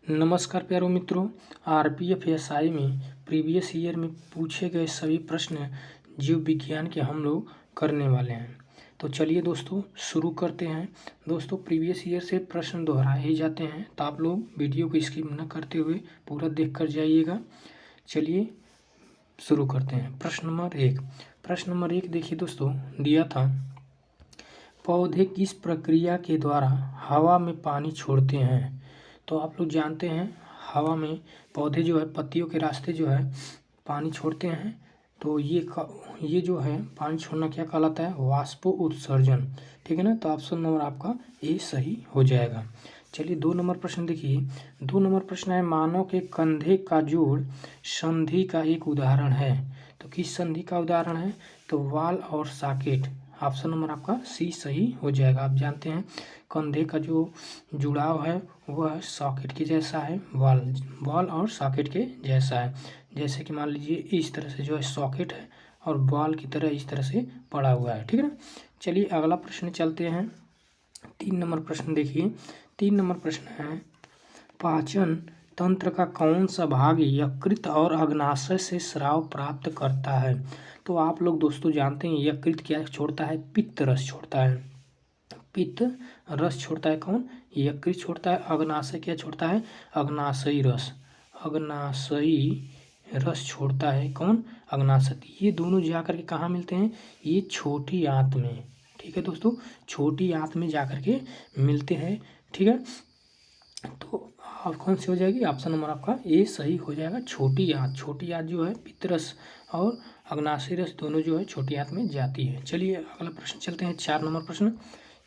नमस्कार प्यारे मित्रों। आरपीएफ एसआई में प्रीवियस ईयर में पूछे गए सभी प्रश्न जीव विज्ञान के हम लोग करने वाले हैं। तो चलिए दोस्तों शुरू करते हैं। दोस्तों प्रीवियस ईयर से प्रश्न दोहराए ही जाते हैं, तो आप लोग वीडियो को स्किप न करते हुए पूरा देख कर जाइएगा। चलिए शुरू करते हैं। प्रश्न नंबर एक देखिए दोस्तों, दिया था पौधे किस प्रक्रिया के द्वारा हवा में पानी छोड़ते हैं। तो आप लोग जानते हैं हवा में पौधे जो है पत्तियों के रास्ते जो है पानी छोड़ते हैं। तो ये जो है पानी छोड़ना क्या कहलाता है, वाष्पो उत्सर्जन। ठीक है ना। तो ऑप्शन नंबर आपका ए सही हो जाएगा। चलिए 2 नंबर प्रश्न देखिए। 2 नंबर प्रश्न है मानव के कंधे का जोड़ संधि का एक उदाहरण है। तो किस संधि का उदाहरण है, तो वाल और सॉकेट। ऑप्शन नंबर आपका सी सही हो जाएगा। आप जानते हैं कंधे का जो जुड़ाव है वह सॉकेट के जैसा है, बॉल और सॉकेट के जैसा है। जैसे कि मान लीजिए इस तरह से जो है सॉकेट है और बॉल की तरह इस तरह से पड़ा हुआ है। ठीक है ना। चलिए अगला प्रश्न चलते हैं। 3 नंबर प्रश्न देखिए। 3 नंबर प्रश्न है पाचन तंत्र का कौन सा भाग यकृत और अग्नाशय से स्राव प्राप्त करता है। तो आप लोग दोस्तों जानते हैं यकृत क्या छोड़ता है, पित्त रस छोड़ता है। पित्त रस छोड़ता है कौन, यकृत छोड़ता है। अग्नाशय क्या छोड़ता है, अग्नाशयी रस। अग्नाशयी रस छोड़ता है कौन, अग्नाशय। ये दोनों जाकर के कहाँ मिलते हैं, ये छोटी आंत में। ठीक है दोस्तों, छोटी आंत में जाकर के मिलते हैं। ठीक है। तो आप कौन सी हो जाएगी, ऑप्शन नंबर आपका ए सही हो जाएगा। छोटी आंत जो है पित्तरस और अग्नाशयी रस दोनों जो है छोटी आंत में जाती है। चलिए अगला प्रश्न चलते हैं। 4 नंबर प्रश्न।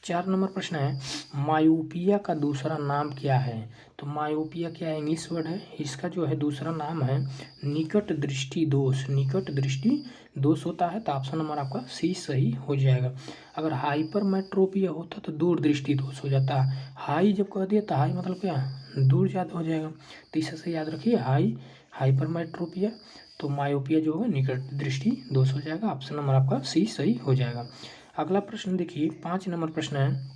4 नंबर प्रश्न है मायोपिया का दूसरा नाम क्या है। तो मायोपिया क्या है, इंग्लिश वर्ड है। इसका जो है दूसरा नाम है निकट दृष्टि दोष। निकट दृष्टि दोष होता है। तो ऑप्शन नंबर आपका सी सही हो जाएगा। अगर हाइपरमेट्रोपिया होता तो दूर दृष्टि दोष हो जाता। हाई जब कह दिया तो हाई मतलब क्या, दूर ज़्यादा हो जाएगा। तो इसे याद रखिए हाइपरमेट्रोपिया। तो मायोपिया जो होगा निकट दृष्टि दोष हो जाएगा। ऑप्शन नंबर आपका सी सही हो जाएगा। अगला प्रश्न देखिए। 5 नंबर प्रश्न है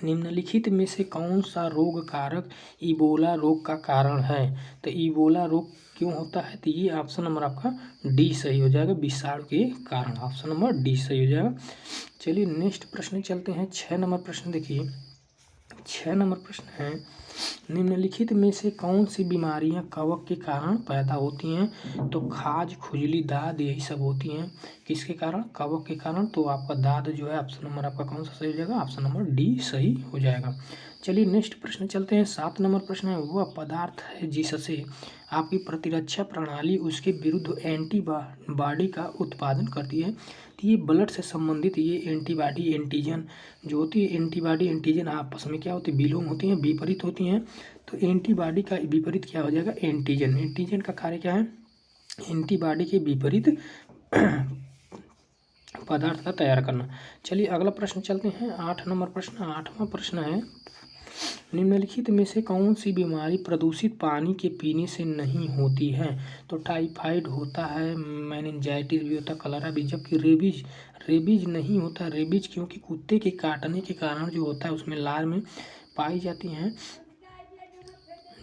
निम्नलिखित में से कौन सा रोग कारक इबोला रोग का कारण है। तो इबोला रोग क्यों होता है, तो ये ऑप्शन नंबर आपका डी सही हो जाएगा, विषाणु के कारण। ऑप्शन नंबर डी सही हो जाएगा। चलिए नेक्स्ट प्रश्न चलते हैं। 6 नंबर प्रश्न देखिए। 6 नंबर प्रश्न है निम्नलिखित में से कौन सी बीमारियां कवक के कारण पैदा होती हैं। तो खाज, खुजली, दाद यही सब होती हैं किसके कारण, कवक के कारण। तो आपका दाद जो है ऑप्शन नंबर आपका कौन सा सही हो जाएगा, ऑप्शन नंबर डी सही हो जाएगा। चलिए नेक्स्ट प्रश्न चलते हैं। 7 नंबर प्रश्न है वह पदार्थ है जिससे आपकी प्रतिरक्षा प्रणाली उसके विरुद्ध एंटीबॉडी का उत्पादन करती है। तो ये ब्लड से संबंधित ये एंटीबॉडी एंटीजन जो होती है, एंटीबॉडी एंटीजन आपस में क्या होती है, विलोम होती हैं, विपरीत होती हैं। तो एंटीबॉडी का विपरीत क्या हो जाएगा, एंटीजन। एंटीजन का कार्य क्या है, एंटीबॉडी के विपरीत पदार्थ का तैयार करना। चलिए अगला प्रश्न चलते हैं। 8 नंबर प्रश्न। 8वां प्रश्न है निम्नलिखित में से कौन सी बीमारी प्रदूषित पानी के पीने से नहीं होती है। तो टाइफाइड होता है, मेनिंजाइटिस भी होता है, कलरा भी, जबकि रेबीज नहीं होता। रेबीज क्योंकि कुत्ते के काटने के कारण जो होता है उसमें लार में पाई जाती हैं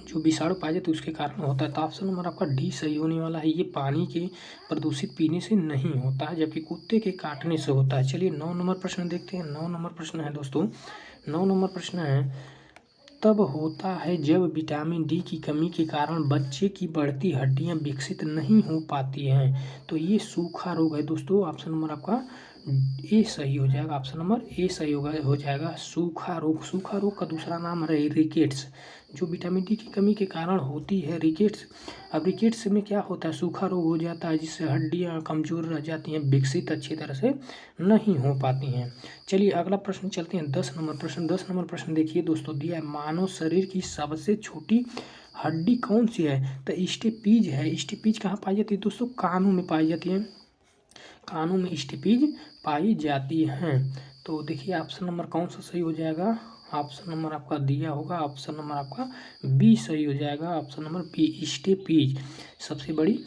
जो विषाणु पाए जाते उसके कारण होता है। तो ऑप्शन नंबर आपका डी सही होने वाला है। ये पानी के प्रदूषित पीने से नहीं होता है, जबकि कुत्ते के काटने से होता है। चलिए 9 नंबर प्रश्न देखते हैं। 9 नंबर प्रश्न है दोस्तों। 9 नंबर प्रश्न है तब होता है जब विटामिन डी की कमी के कारण बच्चे की बढ़ती हड्डियां विकसित नहीं हो पाती हैं। तो ये सूखा रोग है दोस्तों। ऑप्शन नंबर आपका ए सही हो जाएगा। ऑप्शन नंबर ए सही हो जाएगा। सूखा रोग, सूखा रोग का दूसरा नाम है रिकेट्स, जो विटामिन डी की कमी के कारण होती है, रिकेट्स। अब रिकेट्स में क्या होता है, सूखा रोग हो जाता है जिससे हड्डियां कमज़ोर रह जाती हैं, विकसित अच्छी तरह से नहीं हो पाती हैं। चलिए अगला प्रश्न चलते हैं। 10 नंबर प्रश्न। 10 नंबर प्रश्न देखिए दोस्तों, दिया है मानव शरीर की सबसे छोटी हड्डी कौन सी है। तो स्टेपीज है। स्टेपीज कहाँ पाई जाती है दोस्तों, कानों में पाई जाती है। कानों में स्टेपीज पाई जाती हैं। तो देखिए ऑप्शन नंबर कौन सा सही हो जाएगा, ऑप्शन नंबर आपका दिया होगा, ऑप्शन नंबर आपका बी सही हो जाएगा। ऑप्शन नंबर बी स्टेपीज सबसे बड़ी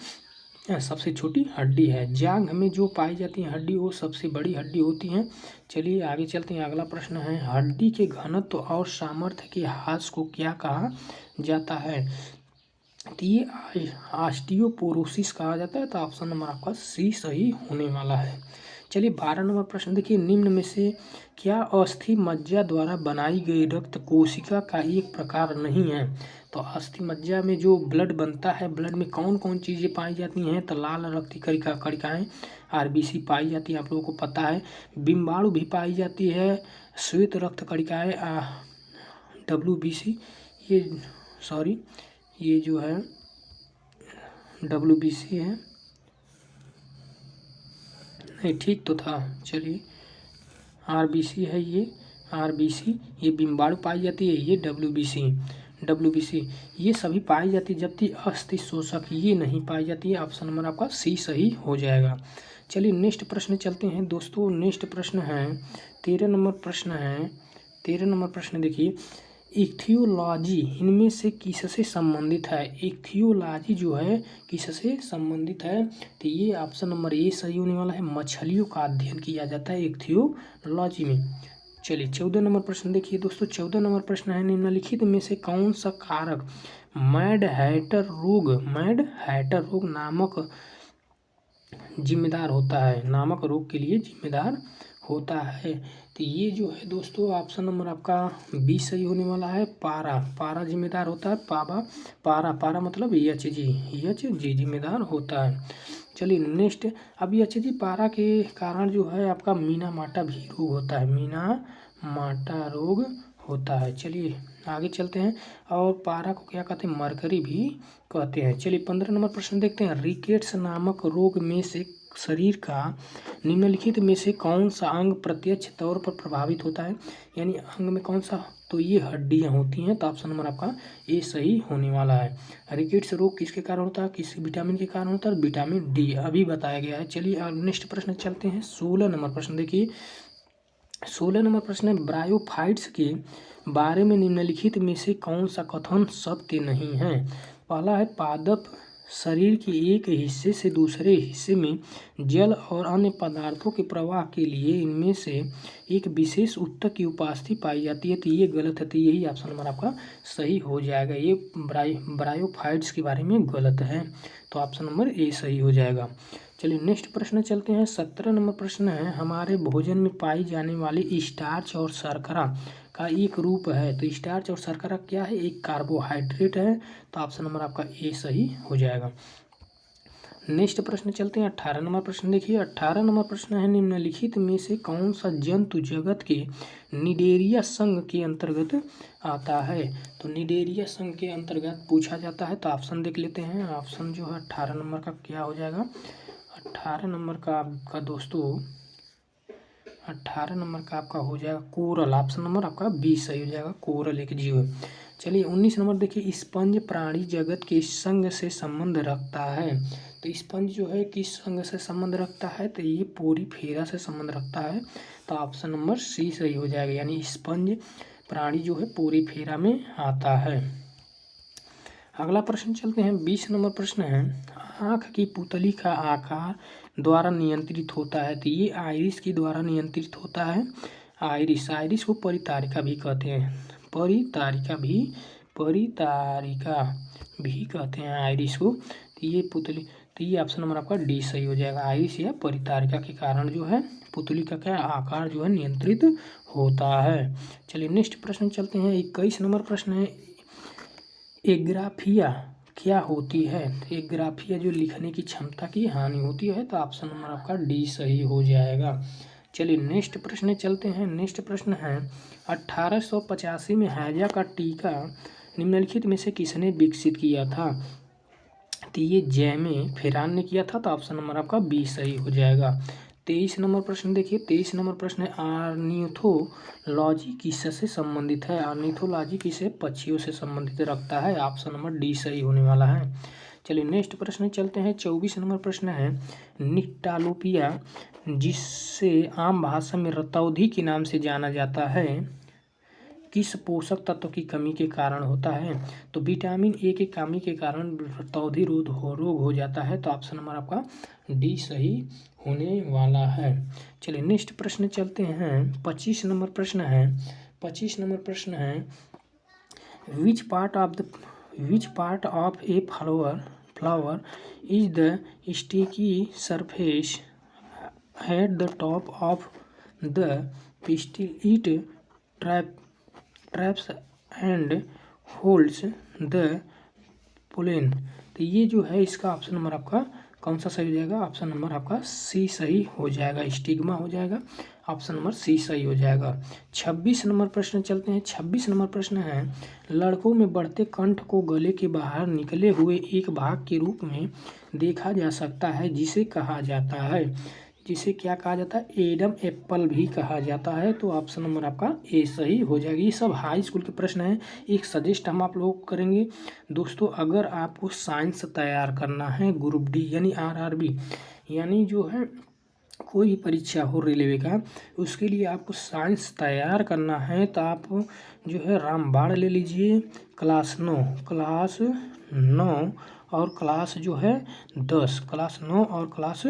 सबसे छोटी हड्डी है। जांघ में जो पाई जाती है हड्डी वो सबसे बड़ी हड्डी होती है। चलिए आगे चलते हैं। अगला प्रश्न है, हड्डी के घनत्व और सामर्थ्य के ह्रास को क्या कहा जाता है? तो ये ऑस्टियोपोरोसिस कहा जाता है। तो ऑप्शन नंबर आपका सी सही होने वाला है। चलिए 12 नंबर प्रश्न देखिए, निम्न में से क्या अस्थि मज्जा द्वारा बनाई गई रक्त कोशिका का एक प्रकार नहीं है? तो अस्थि मज्जा में जो ब्लड बनता है, ब्लड में कौन कौन चीज़ें पाई जाती हैं? तो लाल रक्त कणिकाएँ आरबीसी पाई जाती है, आप लोगों को पता है। बिम्बाणु भी पाई जाती है, श्वेत रक्त कणिकाएँ डब्ल्यूबीसी, ये जो है डब्ल्यूबीसी है, नहीं ठीक तो था। चलिए आरबीसी है, ये आरबीसी, ये बिम्बाणु पाई जाती है, ये डब्ल्यूबीसी ये सभी पाई जाती है, जबकि अस्थि शोषक ये नहीं पाई जाती है। ऑप्शन नंबर आपका सी सही हो जाएगा। चलिए नेक्स्ट प्रश्न चलते हैं दोस्तों। नेक्स्ट प्रश्न है 13 नंबर प्रश्न है। 13 नंबर प्रश्न देखिए, इक्थियोलॉजी इनमें से किससे संबंधित है? इक्थियोलॉजी जो है किससे संबंधित है? तो ये ऑप्शन नंबर ए सही होने वाला है। मछलियों का अध्ययन किया जाता है इक्थियोलॉजी में। चलिए 14 नंबर प्रश्न देखिए दोस्तों। 14 नंबर प्रश्न है, निम्नलिखित में से कौन सा कारक मैड हैटर रोग नामक जिम्मेदार होता है? नामक रोग के लिए जिम्मेदार होता है। तो ये जो है दोस्तों ऑप्शन नंबर आपका बी सही होने वाला है। पारा जिम्मेदार होता है। पारा मतलब एच जी जिम्मेदार होता है। चलिए नेक्स्ट, अब एच जी पारा के कारण जो है आपका मीना-माटा भी रोग होता है, मीना-माटा रोग होता है। चलिए आगे चलते हैं। और पारा को क्या कहते हैं? मरकरी भी कहते हैं। चलिए 15 नंबर प्रश्न देखते हैं। रिकेट्स नामक रोग में से शरीर का निम्नलिखित में से कौन सा अंग प्रत्यक्ष तौर पर प्रभावित होता है? यानी अंग में कौन सा? तो ये हड्डियाँ होती हैं। तो ऑप्शन नंबर आपका ए सही होने वाला है। रिकेट्स रोग किसके कारण होता है? किस विटामिन के कारण होता है? विटामिन डी अभी बताया गया है। चलिए नेक्स्ट प्रश्न चलते हैं। 16 नंबर प्रश्न देखिए। 16 नंबर प्रश्न है, ब्रायोफाइट्स के बारे में निम्नलिखित में से कौन सा कथन सत्य नहीं है? पहला है, पादप शरीर के एक हिस्से से दूसरे हिस्से में जल और अन्य पदार्थों के प्रवाह के लिए इनमें से एक विशेष ऊतक की उपस्थिति पाई जाती है। तो ये गलत है। तो यही ऑप्शन नंबर आपका सही हो जाएगा। ये ब्रायोफाइट्स के बारे में गलत है। तो ऑप्शन नंबर ए सही हो जाएगा। चलिए नेक्स्ट प्रश्न चलते हैं। 17 नंबर प्रश्न है, हमारे भोजन में पाई जाने वाली स्टार्च और शर्करा का एक रूप है। तो स्टार्च और शर्करा क्या है? एक कार्बोहाइड्रेट है। तो ऑप्शन नंबर आपका ए सही हो जाएगा। नेक्स्ट प्रश्न चलते हैं। 18 नंबर प्रश्न देखिए। 18 नंबर प्रश्न है, निम्नलिखित में से कौन सा जंतु जगत के निडेरिया संघ के अंतर्गत आता है? तो निडेरिया संघ के अंतर्गत पूछा जाता है। तो ऑप्शन देख लेते हैं। ऑप्शन जो है 18 नंबर का क्या हो जाएगा? 18 नंबर का आपका दोस्तों 18 नंबर का आपका हो जाएगा कोरल। ऑप्शन नंबर आपका बी सही हो जाएगा। कोरल एक जीव है। चलिए 19 नंबर देखिए, स्पंज प्राणी जगत के संघ से संबंध रखता है। तो स्पंज जो है किस संघ से संबंध रखता है? तो ये पोरीफेरा से संबंध रखता है। तो ऑप्शन नंबर सी सही हो जाएगा। यानी स्पंज प्राणी जो है पोरीफेरा में आता है। अगला प्रश्न चलते हैं। 20 नंबर प्रश्न है, आँख की पुतली का आकार द्वारा नियंत्रित होता है। तो ये आइरिस के द्वारा नियंत्रित होता है। आइरिस को परितारिका भी कहते हैं। परितारिका भी कहते हैं आइरिस को। तो ये पुतली, तो ये ऑप्शन नंबर आपका डी सही हो जाएगा। आइरिस या परितारिका के कारण जो है पुतली का क्या आकार जो है नियंत्रित होता है। चलिए नेक्स्ट प्रश्न चलते हैं। 21 नंबर प्रश्न है, एग्राफिया क्या होती है? तो एग्राफिया जो लिखने की क्षमता की हानि होती है। तो ऑप्शन नंबर आपका डी सही हो जाएगा। चलिए नेक्स्ट प्रश्न चलते हैं। नेक्स्ट प्रश्न है, 1885 में हैजा का टीका निम्नलिखित में से किसने विकसित किया था? तो ये जैमे फेरान ने किया था। तो ऑप्शन नंबर आपका बी सही हो जाएगा। 23 नंबर प्रश्न देखिए। 23 नंबर प्रश्न है, ऑर्निथोलॉजी किससे संबंधित है? ऑर्निथोलॉजी किसे पक्षियों से संबंधित रखता है। ऑप्शन नंबर डी सही होने वाला है। चलिए नेक्स्ट प्रश्न चलते हैं। 24 नंबर प्रश्न है, निक्टालोपिया जिससे आम भाषा में रतौंधी के नाम से जाना जाता है, किस पोषक तत्व की कमी के कारण होता है? तो विटामिन ए की कमी के कारण तौधी रोग हो जाता है। तो ऑप्शन नंबर आपका डी सही होने वाला है। चलिए नेक्स्ट प्रश्न चलते हैं। 25 नंबर प्रश्न है। 25 नंबर प्रश्न है, which part of a flower is the sticky surface at the top of the pistil? It traps and holds the pollen. तो ये जो है इसका ऑप्शन नंबर आपका कौन सा सही हो जाएगा? ऑप्शन नंबर आपका सी सही हो जाएगा, स्टिग्मा हो जाएगा। ऑप्शन नंबर सी सही हो जाएगा। 26 नंबर प्रश्न चलते हैं। 26 नंबर प्रश्न है, लड़कों में बढ़ते कंठ को गले के बाहर निकले हुए एक भाग के रूप में देखा जा सकता है, जिसे कहा जाता है, जिसे क्या कहा जाता है? एडम एप्पल भी कहा जाता है। तो ऑप्शन नंबर आपका ए सही हो जाएगा। ये सब हाई स्कूल के प्रश्न हैं। एक सजेस्ट हम आप लोग करेंगे दोस्तों, अगर आपको साइंस तैयार करना है ग्रुप डी यानी आरआरबी यानी जो है कोई भी परीक्षा हो रेलवे का, उसके लिए आपको साइंस तैयार करना है तो आप जो है रामबाण ले लीजिए क्लास 9 और क्लास जो है 10, क्लास 9 और क्लास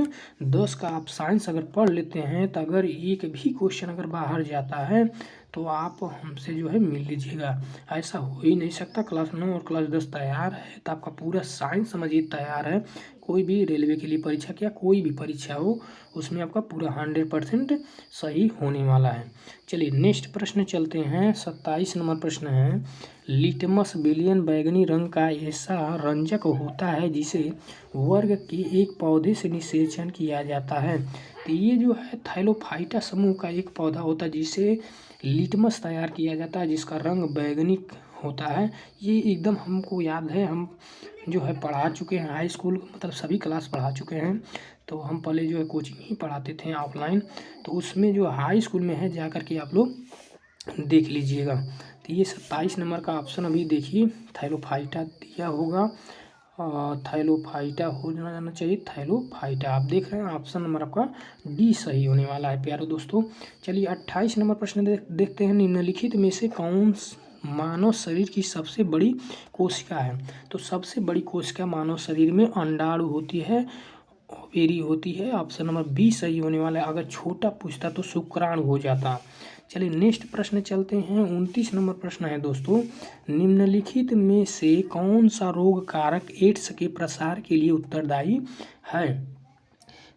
10 का आप साइंस अगर पढ़ लेते हैं तो अगर एक भी क्वेश्चन अगर बाहर जाता है तो आप हमसे जो है मिल लीजिएगा। ऐसा हो ही नहीं सकता। क्लास 9 और क्लास 10 तैयार है तो आपका पूरा साइंस समझिए तैयार है। कोई भी रेलवे के लिए परीक्षा, क्या कोई भी परीक्षा हो, उसमें आपका पूरा 100% सही होने वाला है। चलिए नेक्स्ट प्रश्न चलते हैं। 27 नंबर प्रश्न है, लिटमस विलियन बैगनी रंग का ऐसा रंजक होता है जिसे वर्ग के एक पौधे से निषेचन किया जाता है। तो ये जो है थाइलोफाइटा समूह का एक पौधा होता है जिसे लिटमस तैयार किया जाता है, जिसका रंग बैगनी होता है। ये एकदम हमको याद है, हम जो है पढ़ा चुके हैं हाई स्कूल, मतलब सभी क्लास पढ़ा चुके हैं। तो हम पहले जो है कोचिंग ही पढ़ाते थे ऑफलाइन, तो उसमें जो हाई स्कूल में है जा कर के आप लोग देख लीजिएगा। तो ये 27 नंबर का ऑप्शन अभी देखिए, थाइलोफाइटा दिया होगा, थाइलोफाइटा हो जाना चाहिए, थाइलोफाइटा आप देख रहे हैं। ऑप्शन नंबर आपका डी सही होने वाला है प्यारे दोस्तों। चलिए 28 नंबर प्रश्न देखते हैं। निम्नलिखित में से कौन मानव शरीर की सबसे बड़ी कोशिका है? तो सबसे बड़ी कोशिका मानव शरीर में अंडाणु होती है, ओवेरी होती है। ऑप्शन नंबर बी सही होने वाला है। अगर छोटा पूछता तो शुक्राणु हो जाता। चलिए नेक्स्ट प्रश्न चलते हैं। 29 नंबर प्रश्न है दोस्तों, निम्नलिखित में से कौन सा रोग कारक एड्स के प्रसार के लिए उत्तरदायी है?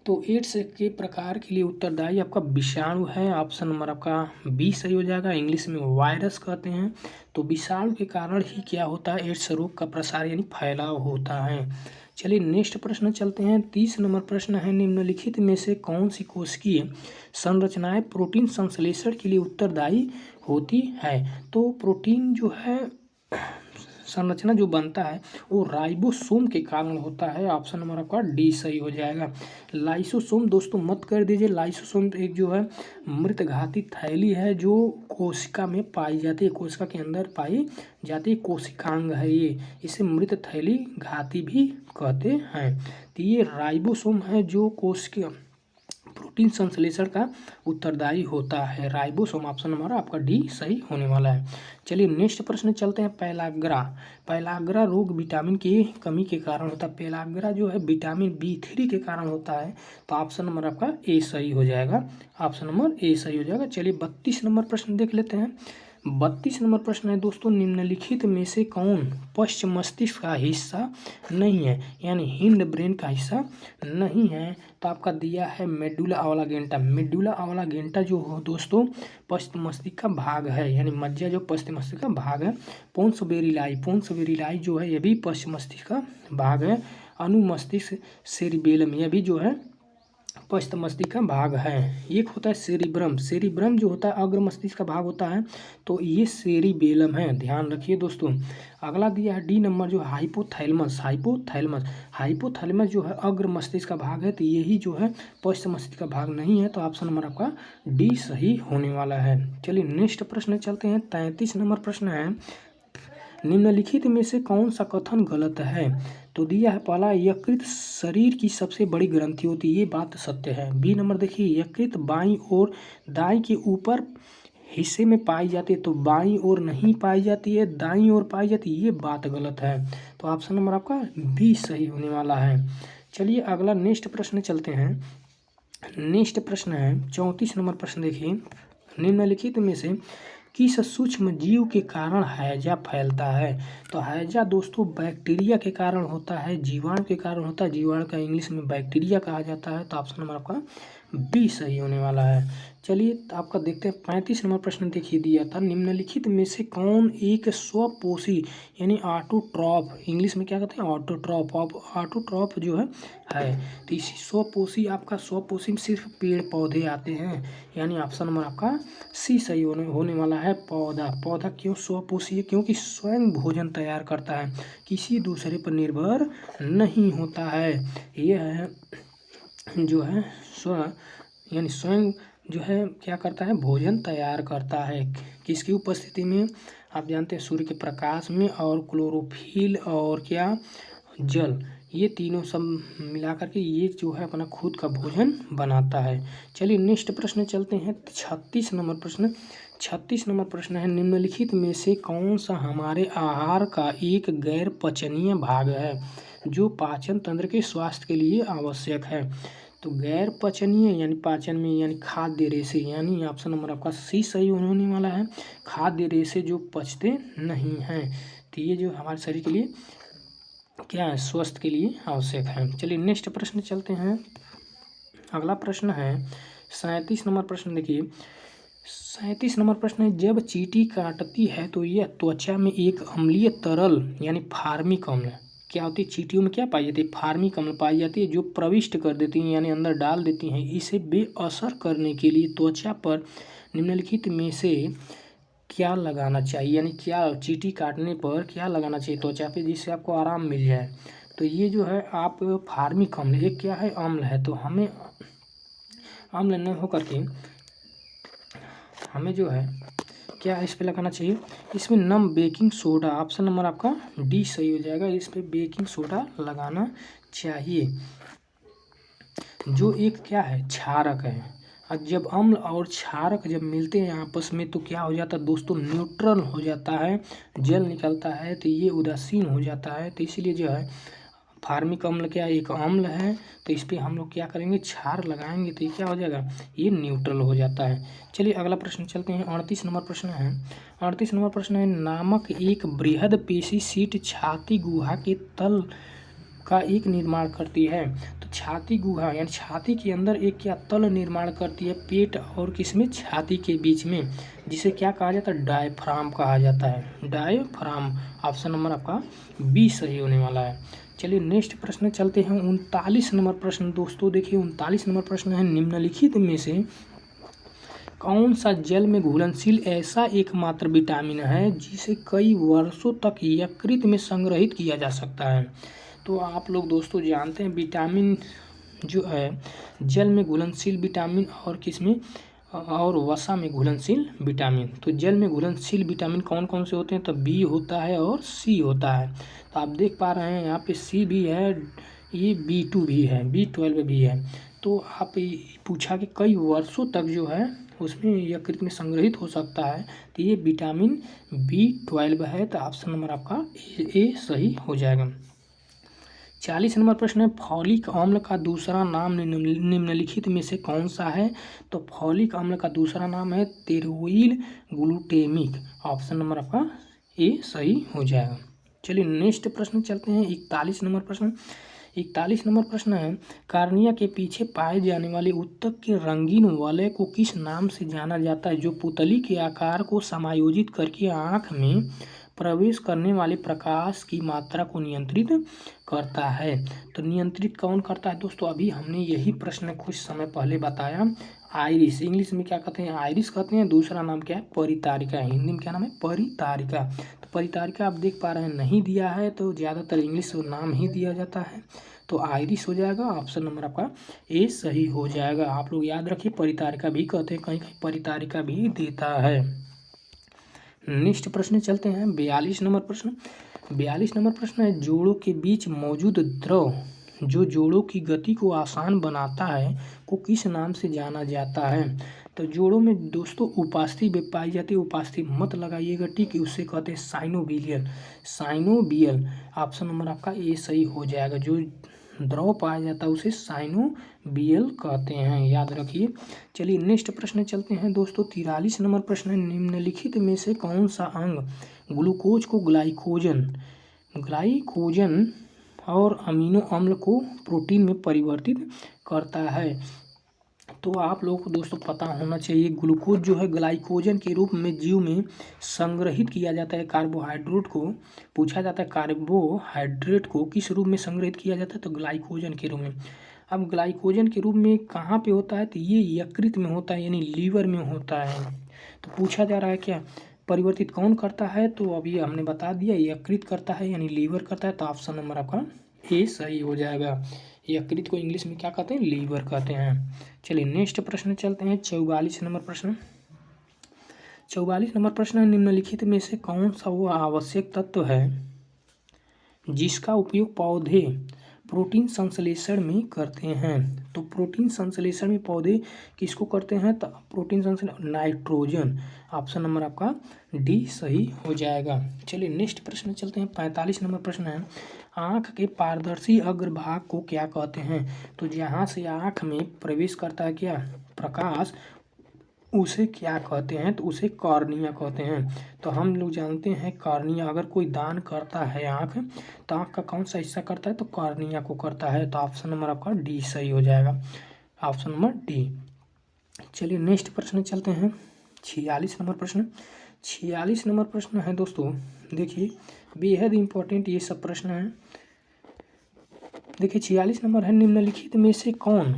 तो एड्स के प्रकार के लिए उत्तरदायी आपका विषाणु है। ऑप्शन नंबर आपका बी सही हो जाएगा। इंग्लिश में वायरस कहते हैं। तो विषाणु के कारण ही क्या होता है? एड्स रोग का प्रसार यानी फैलाव होता है। चलिए नेक्स्ट प्रश्न चलते हैं। 30 नंबर प्रश्न है, निम्नलिखित में से कौन सी कोशिकीय संरचनाएं प्रोटीन संश्लेषण के लिए उत्तरदायी होती है? तो प्रोटीन जो है संरचना जो बनता है वो राइबोसोम के कारण होता है। ऑप्शन नंबर आपका डी सही हो जाएगा। लाइसोसोम दोस्तों मत कर दीजिए। लाइसोसोम एक जो है मृत घाती थैली है जो कोशिका में पाई जाती है, कोशिका के अंदर पाई जाती है, कोशिकांग है ये, इसे मृत थैली घाती भी कहते हैं। तो ये राइबोसोम है जो कोशिका प्रोटीन संश्लेषण का उत्तरदायी होता है। राइबोसोम ऑप्शन नंबर आपका डी सही होने वाला है। चलिए नेक्स्ट प्रश्न चलते हैं। पैलाग्रा रोग विटामिन की कमी के कारण होता है। पैलाग्रा जो है विटामिन B3 के कारण होता है। तो ऑप्शन नंबर आपका ए सही हो जाएगा। ऑप्शन नंबर ए सही हो जाएगा। चलिए 32 नंबर प्रश्न देख लेते हैं। 32 नंबर प्रश्न है दोस्तों, निम्नलिखित में से कौन पश्च मस्तिष्क का हिस्सा नहीं है, यानी हिंड ब्रेन का हिस्सा नहीं है? तो आपका दिया है मेडुला ऑब्लांगेटा। मेडुला ऑब्लांगेटा जो हो दोस्तों पश्च मस्तिष्क का भाग है, यानी मज्जा जो पश्च मस्तिष्क का भाग है। पोन्स वेरिलाई जो है ये भी पश्च मस्तिष्क का भाग है। अनुमस्तिष्क सेरिबेलम यह भी जो है पश्च मस्तिष्क का भाग है। एक होता है सेरिब्रम जो होता है अग्र मस्तिष्क का भाग होता है। तो ये सेरिबेलम है, ध्यान रखिए दोस्तों। अगला दिया है डी नंबर जो हाइपोथैलेमस जो है अग्र मस्तिष्क का भाग है। तो यही जो है पश्च मस्तिष्क का भाग नहीं है। तो ऑप्शन नंबर आपका डी सही होने वाला है। चलिए नेक्स्ट प्रश्न चलते हैं। 33 नंबर प्रश्न है, निम्नलिखित में से कौन सा कथन गलत है? तो दिया है पहला, यकृत शरीर की सबसे बड़ी ग्रंथि होती है, ये बात सत्य है। बी नंबर देखिए, यकृत बाईं और दाईं के ऊपर हिस्से में पाई जाती है, तो बाईं ओर नहीं पाई जाती है, दाईं ओर पाई जाती है, ये बात गलत है। तो ऑप्शन नंबर आपका बी सही होने वाला है। चलिए अगला नेक्स्ट प्रश्न चलते हैं। नेक्स्ट प्रश्न है 34 नंबर प्रश्न। देखिए, निम्नलिखित में से किस सूक्ष्म जीव के कारण हैजा फैलता है? तो हैजा दोस्तों बैक्टीरिया के कारण होता है, जीवाणु के कारण होता है। जीवाणु का इंग्लिश में बैक्टीरिया कहा जाता है। तो ऑप्शन नंबर आपका बी सही होने वाला है। चलिए आपका देखते हैं 35 नंबर प्रश्न। देखिए दिया था, निम्नलिखित में से कौन एक स्वपोषी यानी ऑटोट्रॉफ, इंग्लिश में क्या कहते हैं ऑटोट्रॉफ, ऑटोट्रॉफ जो है तो इसी स्वपोषी, आपका स्वपोषी में सिर्फ पेड़ पौधे आते हैं, यानी ऑप्शन नंबर आपका सी सही होने वाला है। पौधा, पौधा क्यों स्वपोषी है? क्योंकि स्वयं भोजन तैयार करता है, किसी दूसरे पर निर्भर नहीं होता है। यह है जो है यानी स्वयं जो है क्या करता है, भोजन तैयार करता है। किसकी उपस्थिति में? आप जानते हैं सूर्य के प्रकाश में, और क्लोरोफिल और क्या जल, ये तीनों सब मिलाकर के ये जो है अपना खुद का भोजन बनाता है। चलिए नेक्स्ट प्रश्न चलते हैं 36 नंबर प्रश्न। 36 नंबर प्रश्न है, निम्नलिखित में से कौन सा हमारे आहार का एक गैर पचनीय भाग है जो पाचन तंत्र के स्वास्थ्य के लिए आवश्यक है? तो गैर पचनीय यानी पाचन में, यानी खाद्य रेशे, यानी ऑप्शन नंबर आपका सी सही होने वाला है। खाद्य रेशे जो पचते नहीं हैं, तो ये जो हमारे शरीर के लिए क्या है, स्वस्थ के लिए आवश्यक है। चलिए नेक्स्ट प्रश्न चलते हैं। अगला प्रश्न है 37 नंबर प्रश्न। देखिए 37 नंबर प्रश्न है, जब चींटी काटती है तो यह त्वचा में एक अम्लीय तरल यानी फार्मिक अम्ल क्या होती है, चींटियों में क्या पाई जाती है, फार्मिक अम्ल पाई जाती है, जो प्रविष्ट कर देती हैं यानी अंदर डाल देती हैं। इसे बेअसर करने के लिए त्वचा पर निम्नलिखित में से क्या लगाना चाहिए, यानी क्या चींटी काटने पर क्या लगाना चाहिए त्वचा पे जिससे आपको आराम मिल जाए? तो ये जो है आप फार्मिक अम्ल, ये क्या है, अम्ल है। तो हमें अम्ल न होकर के हमें जो है क्या इस पे लगाना चाहिए, इसमें नम बेकिंग सोडा, ऑप्शन नंबर आपका डी सही हो जाएगा। इस पे बेकिंग सोडा लगाना चाहिए, जो एक क्या है, क्षारक है। और जब अम्ल और क्षारक जब मिलते हैं आपस में तो क्या हो जाता है दोस्तों, न्यूट्रल हो जाता है, जल निकलता है, तो ये उदासीन हो जाता है। तो इसीलिए जो है फार्मिक अम्ल क्या एक अम्ल है, तो इस पर हम लोग क्या करेंगे, क्षार लगाएंगे तो ये क्या हो जाएगा, ये न्यूट्रल हो जाता है। चलिए अगला प्रश्न चलते हैं। 38 नंबर प्रश्न है। 38 नंबर प्रश्न है, नामक एक बृहद पेशी सीट छाती गुहा के तल का एक निर्माण करती है। तो छाती गुहा यानी छाती के अंदर एक क्या तल निर्माण करती है, पेट और किसमें, छाती के बीच में, जिसे क्या कहा जाता है, डायफ्राम कहा जाता है। डायफ्राम, ऑप्शन नंबर आपका बी सही होने वाला है। चलिए नेक्स्ट प्रश्न चलते हैं 39 नंबर प्रश्न। दोस्तों देखिए 39 नंबर प्रश्न है, निम्नलिखित में से कौन सा जल में घुलनशील ऐसा एकमात्र विटामिन है जिसे कई वर्षों तक यकृत में संग्रहित किया जा सकता है? तो आप लोग दोस्तों जानते हैं विटामिन जो है जल में घुलनशील विटामिन और किसमें, और वसा में घुलनशील विटामिन। तो जल में घुलनशील विटामिन कौन कौन से होते हैं? तो बी होता है और सी होता है। तो आप देख पा रहे हैं यहाँ पे सी भी है, ये B2 भी है, B12 भी है। तो आप पूछा कि कई वर्षों तक जो है उसमें यकृत में संग्रहित हो सकता है, तो ये विटामिन B12 है। तो ऑप्शन नंबर आपका ए सही हो जाएगा। 40 नंबर प्रश्न है, फॉलिक अम्ल का दूसरा नाम निम्नलिखित में से कौन सा है? तो फॉलिक अम्ल का दूसरा नाम है तेरोइल ग्लूटेमिक, ऑप्शन नंबर आपका ए सही हो जाएगा। चलिए नेक्स्ट प्रश्न चलते हैं 41 नंबर प्रश्न। 41 नंबर प्रश्न है, कार्निया के पीछे पाए जाने वाले उत्तक के रंगीन वलय को किस नाम से जाना जाता है, जो पुतली के आकार को समायोजित करके आँख में प्रवेश करने वाले प्रकाश की मात्रा को नियंत्रित करता है? तो नियंत्रित कौन करता है दोस्तों, अभी हमने यही प्रश्न कुछ समय पहले बताया। आइरिस, इंग्लिश में क्या कहते हैं, आइरिस कहते हैं। दूसरा नाम क्या है, परितारिका, हिंदी में क्या नाम है, परितारिका। तो परितारिका आप देख पा रहे हैं नहीं दिया है, तो ज़्यादातर इंग्लिश नाम ही दिया जाता है। तो आइरिस हो जाएगा, ऑप्शन नंबर आपका ए सही हो जाएगा। आप लोग याद रखिए परितारिका भी कहते हैं, कहीं कहीं परितारिका भी देता है। नेक्स्ट प्रश्न चलते हैं 42 नंबर प्रश्न। 42 नंबर प्रश्न है, जोड़ों के बीच मौजूद द्रव जो जोड़ों की गति को आसान बनाता है को किस नाम से जाना जाता है? तो जोड़ों में दोस्तों उपास्थि भी पाई जाती है, उपास्थि मत लगाइएगा, ठीक है। उससे कहते हैं साइनोवियल, साइनोवियल। ऑप्शन नंबर आपका ए सही हो जाएगा। जो द्रव पाया जाता है उसे साइनोवियल कहते हैं, याद रखिए। चलिए नेक्स्ट प्रश्न चलते हैं दोस्तों। 43 नंबर प्रश्न है, निम्नलिखित में से कौन सा अंग ग्लूकोज को ग्लाइकोजन और अमीनो अम्ल को प्रोटीन में परिवर्तित करता है? तो आप लोगों को दोस्तों पता होना चाहिए, ग्लूकोज जो है ग्लाइकोजन के रूप में जीव में संग्रहित किया जाता है। कार्बोहाइड्रेट को पूछा जाता है, कार्बोहाइड्रेट को किस रूप में संग्रहित किया जाता है? तो ग्लाइकोजन के रूप में। अब ग्लाइकोजन के रूप में कहाँ पे होता है? तो ये यकृत में होता है, यानी लीवर में होता है। तो पूछा जा रहा है क्या परिवर्तित कौन करता है? तो अभी हमने बता दिया, यकृत करता है यानी लीवर करता है। तो ऑप्शन नंबर आपका ए सही हो जाएगा। यकृत को इंग्लिश में क्या कहते हैं? लीवर कहते हैं। चलिए नेक्स्ट प्रश्न चलते हैं। 44 नंबर प्रश्न। 44 नंबर प्रश्न है, निम्नलिखित में से कौन सा वो आवश्यक तत्व है जिसका उपयोग पौधे प्रोटीन संश्लेषण में करते हैं? तो प्रोटीन संश्लेषण में पौधे किसको करते हैं? तो प्रोटीन संश्लेषण नाइट्रोजन। ऑप्शन नंबर आपका डी सही हो जाएगा। चलिए नेक्स्ट प्रश्न चलते हैं। 45 नंबर प्रश्न है, आँख के पारदर्शी अग्रभाग को क्या कहते हैं? तो जहाँ से आँख में प्रवेश करता है क्या प्रकाश, उसे क्या कहते हैं? तो उसे कॉर्निया कहते हैं। तो हम लोग जानते हैं कॉर्निया, अगर कोई दान करता है आँख, तो आँख का कौन सा हिस्सा करता है? तो कॉर्निया को करता है। तो ऑप्शन नंबर आपका डी सही हो जाएगा, ऑप्शन नंबर डी। चलिए नेक्स्ट प्रश्न चलते हैं। 46 नंबर प्रश्न। 46 नंबर प्रश्न है दोस्तों, देखिए बेहद इम्पोर्टेंट ये सब प्रश्न है। देखिए 46 नंबर है, निम्नलिखित में से कौन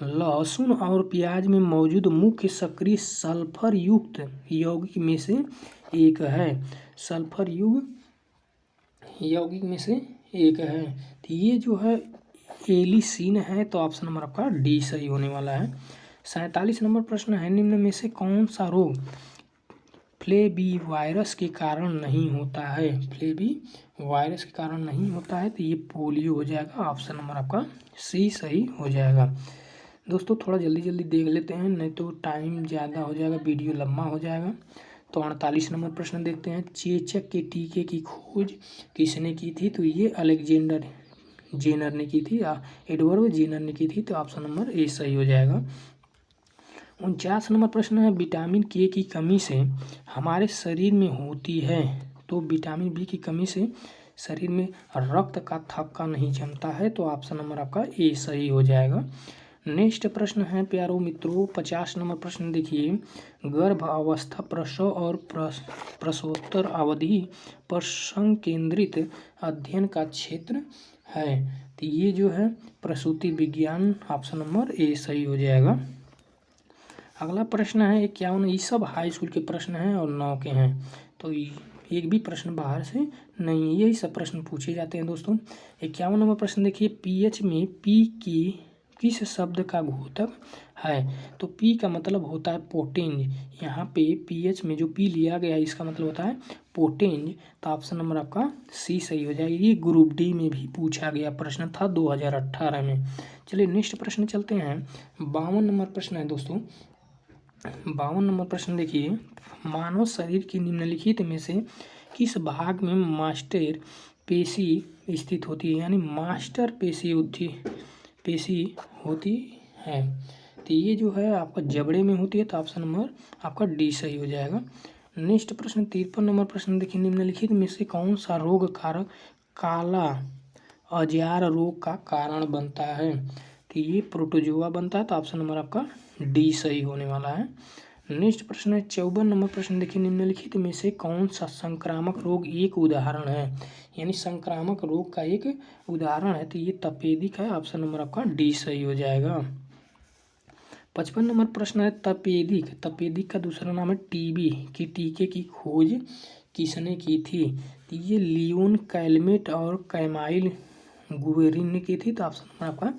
लहसुन और प्याज में मौजूद मुख्य सक्रिय सल्फर युक्त यौगिक में से एक है? सल्फर युक्त यौगिक में से एक है। तो ये जो है एलिसीन है। तो ऑप्शन नंबर आपका डी सही होने वाला है। 47 नंबर प्रश्न है, निम्न में से कौन सा रोग फ्लेबी वायरस के कारण नहीं होता है? फ्लेबी वायरस के कारण नहीं होता है, तो ये पोलियो हो जाएगा। ऑप्शन नंबर आपका सी सही हो जाएगा। दोस्तों थोड़ा जल्दी जल्दी देख लेते हैं, नहीं तो टाइम ज़्यादा हो जाएगा, वीडियो लंबा हो जाएगा। तो 48 नंबर प्रश्न देखते हैं। चेचक के टीके की खोज किसने की थी? तो ये अलेक्जेंडर जेनर ने की थी, एडवर्ड जेनर ने की थी। तो ऑप्शन नंबर ए सही हो जाएगा। 49 नंबर प्रश्न है, विटामिन के की कमी से हमारे शरीर में होती है? तो विटामिन बी की कमी से शरीर में रक्त का थक्का नहीं जमता है। तो ऑप्शन नंबर आपका ए सही हो जाएगा। नेक्स्ट प्रश्न है प्यारो मित्रों, 50 नंबर प्रश्न देखिए, गर्भ अवस्था, प्रसव और प्रसवोत्तर अवधि पर संकेंद्रित अध्ययन का क्षेत्र है? तो ये जो है प्रसूति विज्ञान। ऑप्शन नंबर ए सही हो जाएगा। अगला प्रश्न है 51। ये सब हाई स्कूल के प्रश्न हैं और 9 के हैं, तो एक भी प्रश्न बाहर से नहीं है, यही सब प्रश्न पूछे जाते हैं दोस्तों। 51 नंबर प्रश्न देखिए, पीएच में पी की किस शब्द का घोतक है? तो पी का मतलब होता है पोटेंज। यहाँ पे पीएच में जो पी लिया गया है इसका मतलब होता है पोटेंज। तो ऑप्शन नंबर आपका सी सही हो जाएगी। ये ग्रुप डी में भी पूछा गया प्रश्न था 2018 में। चलिए नेक्स्ट प्रश्न चलते हैं। 52 नंबर प्रश्न है दोस्तों। 52 नंबर प्रश्न देखिए, मानव शरीर की निम्नलिखित में से किस भाग में मास्टर पेशी स्थित होती है? यानी मास्टर पेशी होती है। तो ये जो है आपका जबड़े में होती है। तो ऑप्शन नंबर आपका डी सही हो जाएगा। नेक्स्ट प्रश्न 53 नंबर प्रश्न देखिए, निम्नलिखित में से कौन सा रोग कारक काला अजार रोग का कारण बनता है? तो ये प्रोटोजोआ बनता है। तो ऑप्शन नंबर आपका डी सही होने वाला है। नेक्स्ट प्रश्न है 54 नंबर प्रश्न देखिए, निम्नलिखित में से कौन सा संक्रामक रोग एक उदाहरण है? यानी संक्रामक रोग का एक उदाहरण है। तो ये तपेदिक है। ऑप्शन नंबर आपका डी सही हो जाएगा। 55 नंबर प्रश्न है तपेदिक का दूसरा नाम है टीबी की टीके की खोज किसने की थी? तो ये लियोन कैलमेट और कैमाइल गुवेरिन ने की थी। तो ऑप्शन नंबर आपका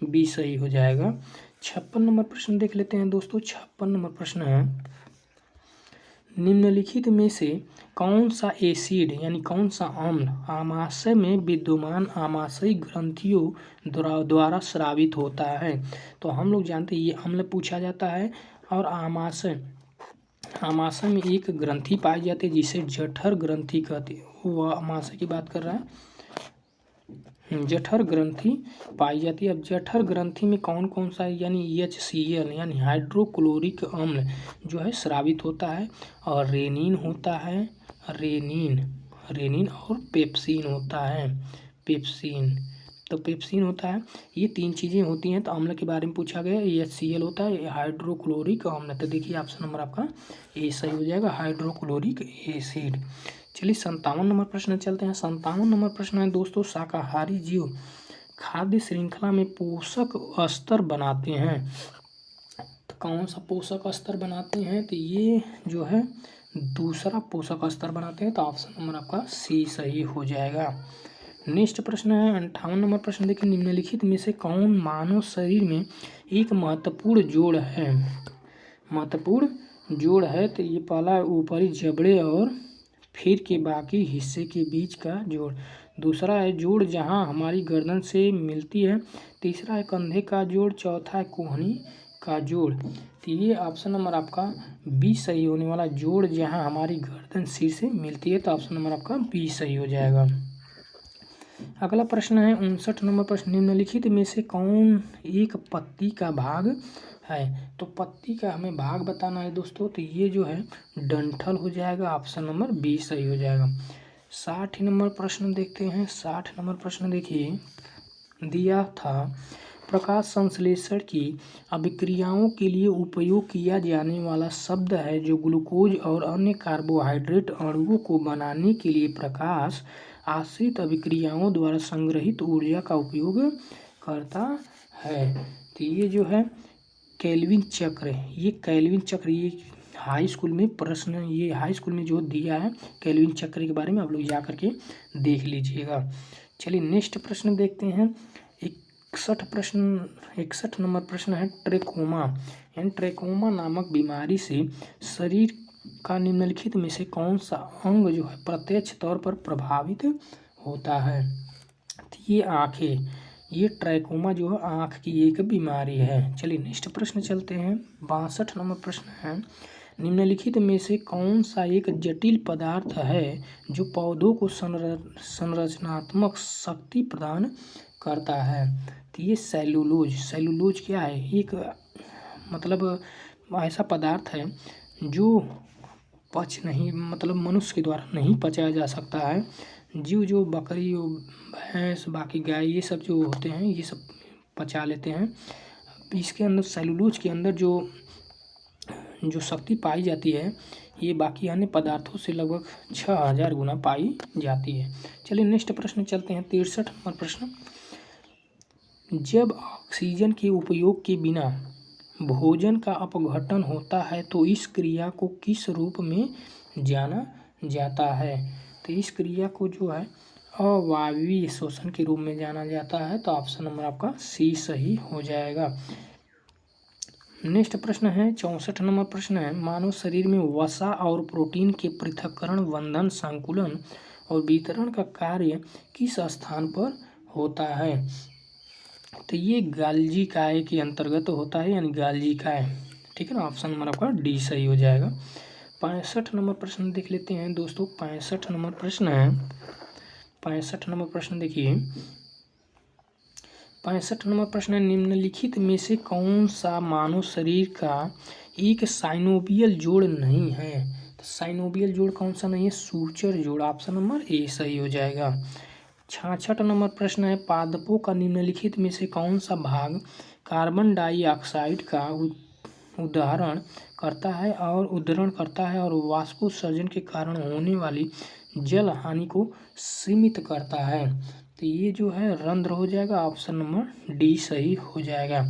बी सही हो जाएगा। 56 नंबर प्रश्न देख लेते हैं दोस्तों। 56 नंबर प्रश्न है, निम्नलिखित में से कौन सा एसिड यानी कौन सा अम्ल आमाशय में विद्यमान आमाशयी ग्रंथियों द्वारा स्रावित होता है? तो हम लोग जानते हैं ये अम्ल पूछा जाता है और आमाशय में एक ग्रंथि पाई जाती है जिसे जठर ग्रंथि कहते हैं। वो आमाशय की बात कर रहा है। जठर ग्रंथि पाई जाती है। अब जठर ग्रंथि में कौन कौन सा यानी HCl यानी हाइड्रोक्लोरिक अम्ल जो है स्रावित होता है, और रेनिन होता है, रेनिन और पेप्सिन होता है, तो पेप्सिन होता है। ये 3 चीज़ें होती हैं। तो अम्ल के बारे में पूछा गया, HCl होता है, हाइड्रोक्लोरिक अम्ल। तो देखिए ऑप्शन नंबर आपका ए सही हो जाएगा, हाइड्रोक्लोरिक एसिड। चलिए 57 नंबर प्रश्न चलते हैं। 57 नंबर प्रश्न है दोस्तों, शाकाहारी जीव खाद्य श्रृंखला में पोषक स्तर बनाते हैं। तो कौन सा पोषक स्तर बनाते हैं? तो ये जो है दूसरा पोषक स्तर बनाते हैं। तो ऑप्शन नंबर आपका सी सही हो जाएगा। नेक्स्ट प्रश्न है 58 नंबर प्रश्न। देखिए, निम्नलिखित में से कौन मानव शरीर में एक महत्वपूर्ण जोड़ है? तो ये पहला ऊपरी जबड़े और फिर के बाकी हिस्से के बीच का जोड़। दूसरा है जोड़ जहां हमारी गर्दन से मिलती है। तीसरा है कंधे का जोड़। चौथा है कोहनी का जोड़। तो ये ऑप्शन नंबर आपका बी सही होने वाला, जोड़ जहां हमारी गर्दन सिर से मिलती है। तो ऑप्शन नंबर आपका बी सही हो जाएगा। अगला प्रश्न है 59 नंबर प्रश्न। निम्नलिखित में से कौन एक पत्ती का भाग है? तो पत्ती का हमें भाग बताना है दोस्तों। तो ये जो है डंठल हो जाएगा, ऑप्शन नंबर बी सही हो जाएगा। 60 नंबर प्रश्न देखते हैं। 60 नंबर प्रश्न देखिए दिया था, प्रकाश संश्लेषण की अभिक्रियाओं के लिए उपयोग किया जाने वाला शब्द है जो ग्लूकोज और अन्य कार्बोहाइड्रेट अणुओं को बनाने के लिए प्रकाश आश्रित अभिक्रियाओं द्वारा संग्रहित ऊर्जा का उपयोग करता है। तो ये जो है केल्विन चक्र, ये हाई स्कूल में प्रश्न, ये हाई स्कूल में जो दिया है केल्विन चक्र के बारे में, आप लोग जा करके देख लीजिएगा। चलिए नेक्स्ट प्रश्न देखते हैं। 61 नंबर प्रश्न है, ट्रेकोमा नामक बीमारी से शरीर का निम्नलिखित में से कौन सा अंग जो है प्रत्यक्ष तौर पर प्रभावित होता है? तो ये आँखें, ये ट्रैकोमा जो है आँख की एक बीमारी है। चलिए नेक्स्ट प्रश्न चलते हैं। 62 नंबर प्रश्न है, निम्नलिखित में से कौन सा एक जटिल पदार्थ है जो पौधों को संरचनात्मक शक्ति प्रदान करता है? तो ये सेलुलोज क्या है? एक मतलब ऐसा पदार्थ है जो मनुष्य के द्वारा नहीं पचाया जा सकता है। जो बकरी, भैंस, बाकी गाय, ये सब जो होते हैं ये सब पचा लेते हैं। इसके अंदर सेलुलोज के अंदर जो शक्ति पाई जाती है ये बाकी अन्य पदार्थों से लगभग 6000 गुना पाई जाती है। चलिए नेक्स्ट प्रश्न चलते हैं। 63 नंबर प्रश्न, जब ऑक्सीजन के उपयोग के बिना भोजन का अपघटन होता है तो इस क्रिया को किस रूप में जाना जाता है? तो इस क्रिया को जो है अवायवीय शोषण के रूप में जाना जाता है। तो ऑप्शन नंबर आपका सी सही हो जाएगा। नेक्स्ट प्रश्न है 64 नंबर प्रश्न है, मानव शरीर में वसा और प्रोटीन के पृथक्करण, बंधन, संकुलन और वितरण का कार्य किस स्थान पर होता है? तो ये गाल्जी काय के अंतर्गत होता है, यानी गाल्जी काय। ठीक है ना, ऑप्शन नंबर आपका डी सही हो जाएगा। 65 नंबर प्रश्न देख लेते हैं दोस्तों। 65 नंबर प्रश्न है, 65 नंबर प्रश्न देखिए। 65 नंबर प्रश्न है, निम्नलिखित में से कौन सा मानव शरीर का एक साइनोवियल जोड़ नहीं है? तो साइनोवियल जोड़ कौन सा नहीं है? सूचर जोड़, ऑप्शन नंबर ए सही हो जाएगा। 66 नंबर प्रश्न है, पादपों का निम्नलिखित में से कौन सा भाग कार्बन डाइऑक्साइड का उद्धरण करता है और वाष्पोत्सर्जन के कारण होने वाली जल हानि को सीमित करता है? तो ये जो है रंध्र हो जाएगा, ऑप्शन नंबर डी सही हो जाएगा।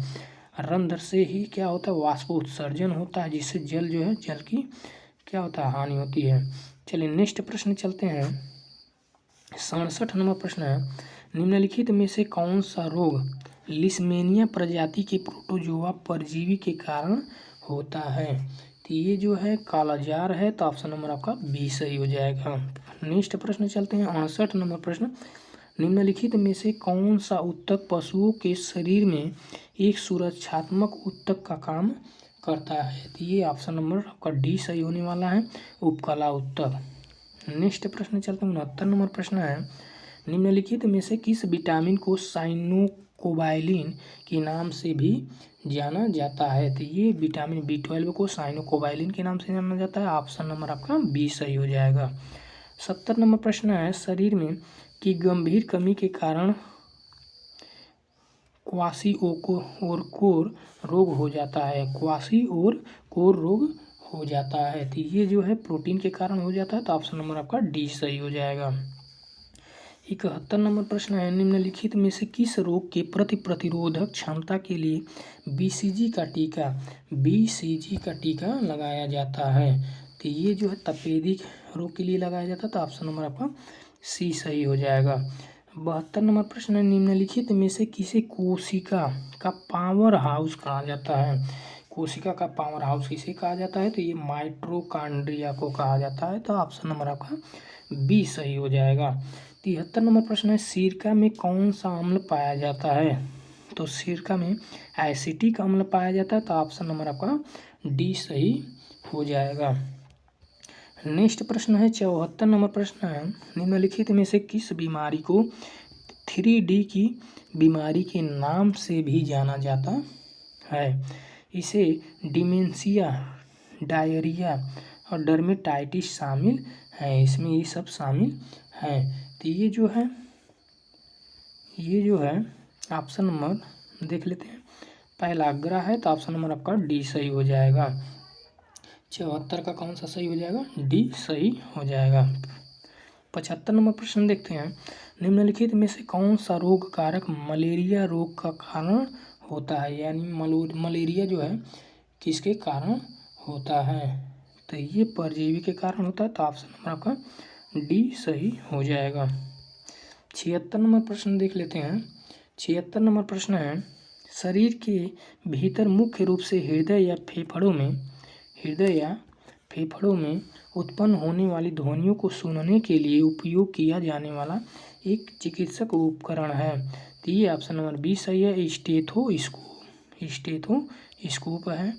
रंध्र से ही क्या होता है? वाष्पोत्सर्जन होता है, जिससे जल की क्या होता है? हानि होती है। चलिए नेक्स्ट प्रश्न चलते हैं। 67 नंबर प्रश्न है, निम्नलिखित में से कौन सा रोग लिस्मेनिया प्रजाति के प्रोटोजोआ परजीवी के कारण होता है? तो ये जो है कालाजार है। तो ऑप्शन नंबर आपका बी सही हो जाएगा। नेक्स्ट प्रश्न चलते हैं। 68 नंबर प्रश्न, निम्नलिखित में से कौन सा ऊतक पशुओं के शरीर में एक सुरक्षात्मक ऊतक का काम करता है। तो ये ऑप्शन नंबर आपका डी सही होने वाला है, उपकला उत्तक। नेक्स्ट प्रश्न चलते हैं, 69 नंबर प्रश्न है, निम्नलिखित में से किस विटामिन को साइनोकोबाइलिन के नाम से भी जाना जाता है। तो ये विटामिन B12 को साइनोकोबाइलिन के नाम से जाना जाता है, ऑप्शन नंबर आपका बी सही हो जाएगा। 70 नंबर प्रश्न है, शरीर में की गंभीर कमी के कारण क्वाशिओकोर रोग हो जाता है। क्वाशिओकोर रोग हो जाता है, तो ये जो है प्रोटीन के कारण हो जाता है, तो ऑप्शन नंबर आपका डी सही हो जाएगा। 71 नंबर प्रश्न है, निम्नलिखित में से किस रोग के प्रति प्रतिरोधक क्षमता के लिए BCG का टीका लगाया जाता है। तो ये जो है तपेदिक रोग के लिए लगाया जाता है, तो ऑप्शन नंबर आपका सी सही हो जाएगा। 72 नंबर प्रश्न है, निम्नलिखित में से किसे कोशिका का पावर हाउस कहा जाता है। कोशिका का पावर हाउस किसे कहा जाता है, तो ये माइटोकॉन्ड्रिया को कहा जाता है, तो ऑप्शन नंबर आपका बी सही हो जाएगा। 73 नंबर प्रश्न है, सिरका में कौन सा अम्ल पाया जाता है। तो सिरका में एसिटिक अम्ल पाया जाता है, तो ऑप्शन नंबर आपका डी सही हो जाएगा। नेक्स्ट प्रश्न है, 74 नंबर प्रश्न है, निम्नलिखित में से किस बीमारी को 3D की बीमारी के नाम से भी जाना जाता है। इसे डिमेंशिया, डायरिया और डर्मेटाइटिस शामिल है, इसमें ये सब शामिल है। तो ये जो है ऑप्शन नंबर देख लेते हैं, पहला ग्रह है, तो ऑप्शन नंबर आपका डी सही हो जाएगा। 74 का कौन सा सही हो जाएगा, डी सही हो जाएगा। 75 नंबर प्रश्न देखते हैं, निम्नलिखित में से कौन सा रोग कारक मलेरिया रोग का कारण होता है। यानी मलेरिया जो है किसके कारण होता है, तो ये परजीवी के कारण होता है, तो ऑप्शन नंबर आपका डी सही हो जाएगा। 76 नंबर प्रश्न देख लेते हैं। 76 नंबर प्रश्न है, शरीर के भीतर मुख्य रूप से हृदय या फेफड़ों में उत्पन्न होने वाली ध्वनियों को सुनने के लिए उपयोग किया जाने वाला एक चिकित्सक उपकरण है। तो ये ऑप्शन नंबर बी सही है, स्टेथोस्कोप है।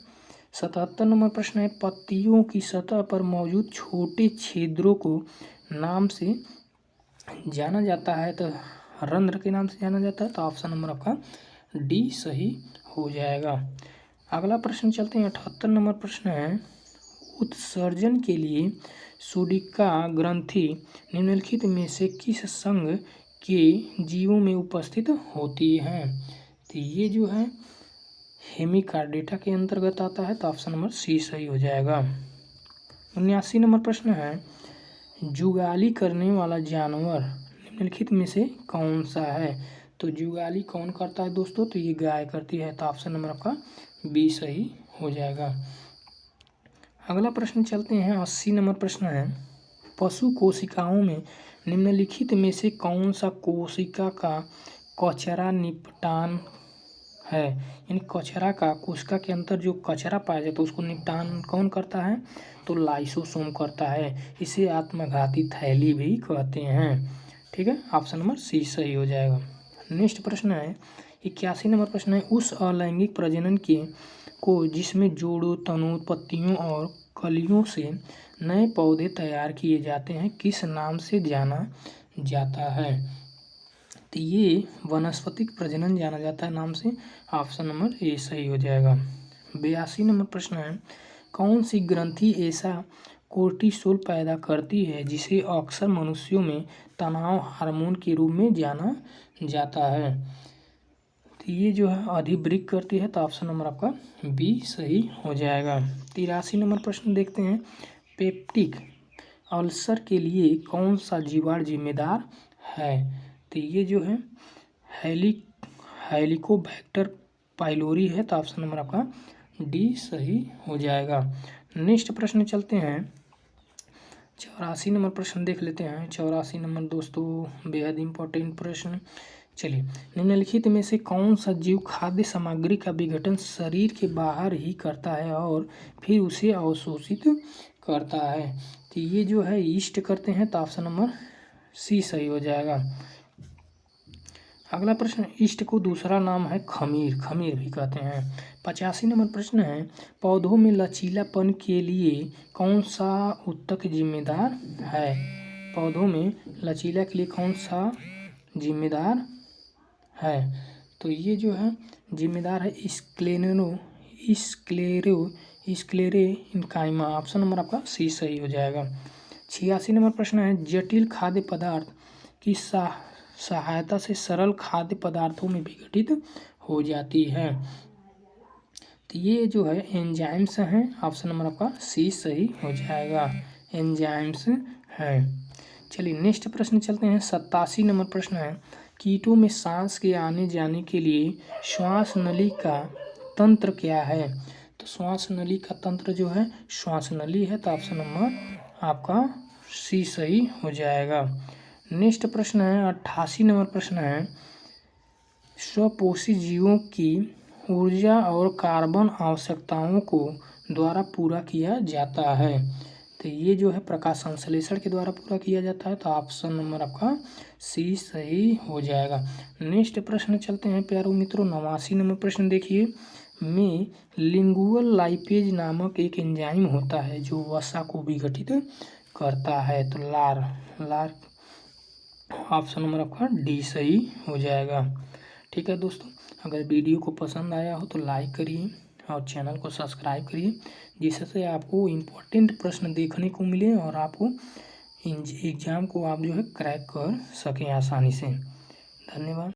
77 नंबर प्रश्न है, पत्तियों की सतह पर मौजूद छोटे छिद्रों को नाम से जाना जाता है, तो रंध्र के नाम से जाना जाता है, तो ऑप्शन नंबर आपका डी सही हो जाएगा। अगला प्रश्न चलते हैं, 78 नंबर प्रश्न है, उत्सर्जन के लिए सुडिका ग्रंथि निम्नलिखित में से किस संघ के जीवों में उपस्थित होती है। तो ये जो है हेमिकार्डेटा के अंतर्गत आता है, तो ऑप्शन नंबर सी सही हो जाएगा। 79 नंबर प्रश्न है, जुगाली करने वाला जानवर निम्नलिखित में से कौन सा है। तो जुगाली कौन करता है दोस्तों, तो ये गाय करती है, तो ऑप्शन नंबर आपका बी सही हो जाएगा। अगला प्रश्न चलते हैं, 80 नंबर प्रश्न है, पशु कोशिकाओं में निम्नलिखित में से कौन सा कोशिका का कचरा निपटान है। यानी कोशिका के अंदर जो कचरा पाया जाता है उसको निपटान कौन करता है, तो लाइसोसोम करता है, इसे आत्मघाती थैली भी कहते हैं। ठीक है, ऑप्शन नंबर सी सही हो जाएगा। नेक्स्ट प्रश्न है, 81 नंबर प्रश्न है, उस अलैंगिक प्रजनन को जिसमें जोड़ों, तनों, पत्तियों और कलियों से नए पौधे तैयार किए जाते हैं, किस नाम से जाना जाता है। तो ये वनस्पतिक प्रजनन जाना जाता है नाम से, ऑप्शन नंबर ए सही हो जाएगा। 82 नंबर प्रश्न है, कौन सी ग्रंथि ऐसा कोर्टिसोल पैदा करती है जिसे अक्सर मनुष्यों में तनाव हार्मोन के रूप में जाना जाता है। तो ये जो है अधिवृक्क करती है, तो ऑप्शन नंबर आपका बी सही हो जाएगा। 83 नंबर प्रश्न देखते हैं, पेप्टिक अल्सर के लिए कौन सा जीवाणु जिम्मेदार है। तो ये जो है हेलिकोबैक्टर पाइलोरी है, तो ऑप्शन नंबर आपका डी सही हो जाएगा। नेक्स्ट प्रश्न चलते हैं, 84 नंबर प्रश्न देख लेते हैं। 84 नंबर दोस्तों बेहद इम्पोर्टेंट प्रश्न। चलिए, निम्नलिखित में से कौन सा जीव खाद्य सामग्री का विघटन शरीर के बाहर ही करता है और फिर उसे अवशोषित करता है। तो ये जो है ईस्ट करते हैं, तो ऑप्शन नंबर सी सही हो जाएगा। अगला प्रश्न, ईस्ट को दूसरा नाम है खमीर, खमीर भी कहते हैं। 85 नंबर प्रश्न है, पौधों में लचीलापन के लिए कौन सा ऊतक जिम्मेदार है? पौधों में लचीला के लिए कौन सा जिम्मेदार है? तो ये जो है जिम्मेदार है स्क्लेरेंकाइमा। ऑप्शन नंबर आपका सी सही हो जाएगा। 86 नंबर प्रश्न है, जटिल खाद्य पदार्थ की सहायता से सरल खाद्य पदार्थों में विघटित हो जाती है। तो ये जो है एंजाइम्स हैं। ऑप्शन नंबर आपका सी सही हो जाएगा, एंजाइम्स हैं। चलिए नेक्स्ट प्रश्न चलते हैं। 87 नंबर प्रश्न है, कीटों में सांस के आने जाने के लिए श्वास नली का तंत्र क्या है? तो श्वास नली का तंत्र जो है श्वास नली है। तो ऑप्शन नंबर आपका सी सही हो जाएगा। नेक्स्ट प्रश्न है 88 नंबर प्रश्न है, स्वपोषी जीवों की ऊर्जा और कार्बन आवश्यकताओं को द्वारा पूरा किया जाता है। तो ये जो है प्रकाश संश्लेषण के द्वारा पूरा किया जाता है। तो ऑप्शन नंबर आपका सी सही हो जाएगा। नेक्स्ट प्रश्न चलते हैं प्यारे मित्रों। 89 नंबर प्रश्न देखिए, में लिंगुअल लाइपेज नामक एक एंजाइम होता है जो वसा को विघटित करता है। तो लार ऑप्शन नंबर आपका डी सही हो जाएगा। ठीक है दोस्तों, अगर वीडियो को पसंद आया हो तो लाइक करिए और चैनल को सब्सक्राइब करिए, जिससे आपको इम्पोर्टेंट प्रश्न देखने को मिले और आपको एग्ज़ाम को आप जो है क्रैक कर सकें आसानी से। धन्यवाद।